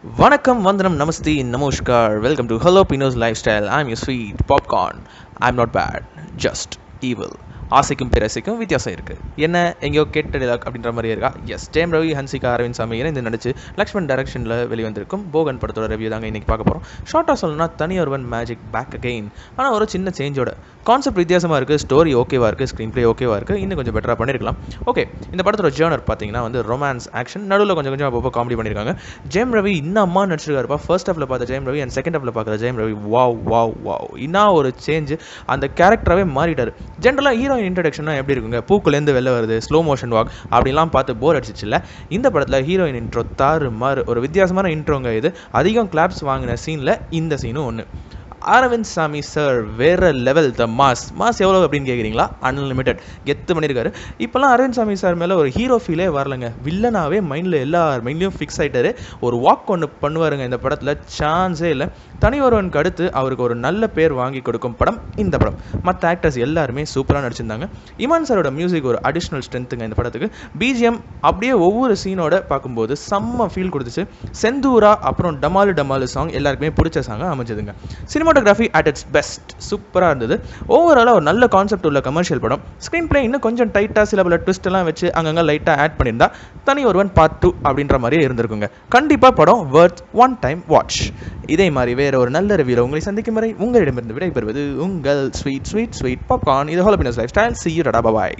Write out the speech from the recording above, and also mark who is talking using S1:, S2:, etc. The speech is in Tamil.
S1: Vanakkam, Vandanam, Namaste, Namaskar. Welcome to Jalapenos Lifestyle. I'm your sweet popcorn. I'm not bad, just evil. ஆசைக்கும் பேரசைக்கும் வித்தியாசம் இருக்குது. என்ன எங்கேயோ கேட்ட டைலாக் அப்படின்ற மாதிரியே இருக்கா? எஸ், ஜெயம் ரவி, ஹன்சிகா அரவிந்த் சாமி இணைந்து நடிச்சு லக்ஷ்மண் டைரக்ஷனில் வெளிவந்திருக்கும் போகன் படத்தோட ரிவ்யூ தாங்க இன்றைக்கி பார்க்க போகிறோம். ஷார்ட்டாக சொல்லணும்னா தனியொருவன் மேஜிக் பேக் அகெயின். ஆனால் ஒரு சின்ன சேஞ்சோட கான்செப்ட் வித்தியாசமாக இருக்குது, ஸ்டோரி ஓகேவா இருக்குது, ஸ்க்ரீன் ப்ளே ஓகேவா இருக்குது, இன்னும் கொஞ்சம் பெட்டராக பண்ணியிருக்கலாம். ஓகே, இந்த படத்தோட ஜேர்னர் பார்த்தீங்கன்னா வந்து ரொமான்ஸ் ஆக்ஷன், நடுவில் கொஞ்சம் அப்பப்போ காமெடி பண்ணியிருக்காங்க. ஜெயம் ரவி இன்னும் அம்மா நடிச்சிருக்காருப்பா. ஃபர்ஸ்ட் ஹாஃபில் பார்த்த ஜெயம் ரவி அண்ட் செகண்ட் ஹாஃபில் பார்க்குற ஜெயம் ரவி வாவ் இன்னும் ஒரு சேஞ்சு, அந்த கேரக்டராகவே மாறிட்டார். ஜென்ரலாக ஹீரோயின் இன்ட்ரடக்ஷனாக எப்படி இருக்குங்க, பூக்குலேருந்து வெளில வருது, ஸ்லோ மோஷன் வாக் அப்படிலாம் பார்த்து போர் அடிச்சிச்சுல்ல. இந்த படத்தில் ஹீரோயின் இன்ட்ரோ தாறுமாறு ஒரு வித்தியாசமான இன்ட்ரோங்க. இது அதிகம் கிளாப்ஸ் வாங்கின சீனில் இந்த சீனும் ஒன்று. அரவிந்த் சாமி சார் வேறு லெவல். த மாஸ் எவ்வளோ அப்படின்னு கேட்குறீங்களா? அன்லிமிட்டட் கெத்து பண்ணியிருக்காரு. இப்போல்லாம் அரவிந்த் சாமி சார் மேலே ஒரு ஹீரோ ஃபீலே வரலங்க. வில்லனாவே மைண்டில் எல்லார் மைண்ட்லேயும் ஃபிக்ஸ் ஆகிட்டாரு. ஒரு வாக் ஒன்று பண்ணுவாருங்க இந்த படத்தில், சான்ஸே இல்லை. தனி ஒருவனுக்கு அடுத்து அவருக்கு ஒரு நல்ல பேர் வாங்கி கொடுக்கும் படம் இந்த படம். மற்ற ஆக்டர்ஸ் எல்லாருமே சூப்பராக நடிச்சிருந்தாங்க. இமான் சாரோட மியூசிக் ஒரு அடிஷ்னல் ஸ்ட்ரென்த்துங்க இந்த படத்துக்கு. பிஜிஎம் அப்படியே ஒவ்வொரு சீனோட பார்க்கும்போது செம்ம ஃபீல் கொடுத்துச்சு. செந்தூரா அப்புறம் டமாலு சாங் எல்லாருக்குமே பிடிச்ச சாங்காக அமைஞ்சதுங்க. சினிமாட்டோகிராஃபி அட் இட்ஸ் பெஸ்ட் சூப்பராக இருந்தது. ஓவராலாக ஒரு நல்ல கான்செப்ட் உள்ள கமர்ஷியல் படம். ஸ்க்ரீன் பிளே இன்னும் கொஞ்சம் டைட்டாக சில பல ட்விஸ்ட் எல்லாம் வச்சு அங்கங்கே லைட்டாக ஆட் பண்ணியிருந்தா தனி ஒருவன் பார்ட் 2 அப்படின்ற மாதிரியே இருந்திருக்குங்க. கண்டிப்பாக படம் வர்த் ஒன் டைம் வாட்ச். இதே மாதிரி வேற ஒரு நல்ல ரிவ்யூவில் உங்களை சந்திக்கும் வரை உங்களிடமிருந்து விடைபெறுவது உங்கள் ஸ்வீட் பாப்கார்ன். இது jalapenos lifestyle. See you, bye.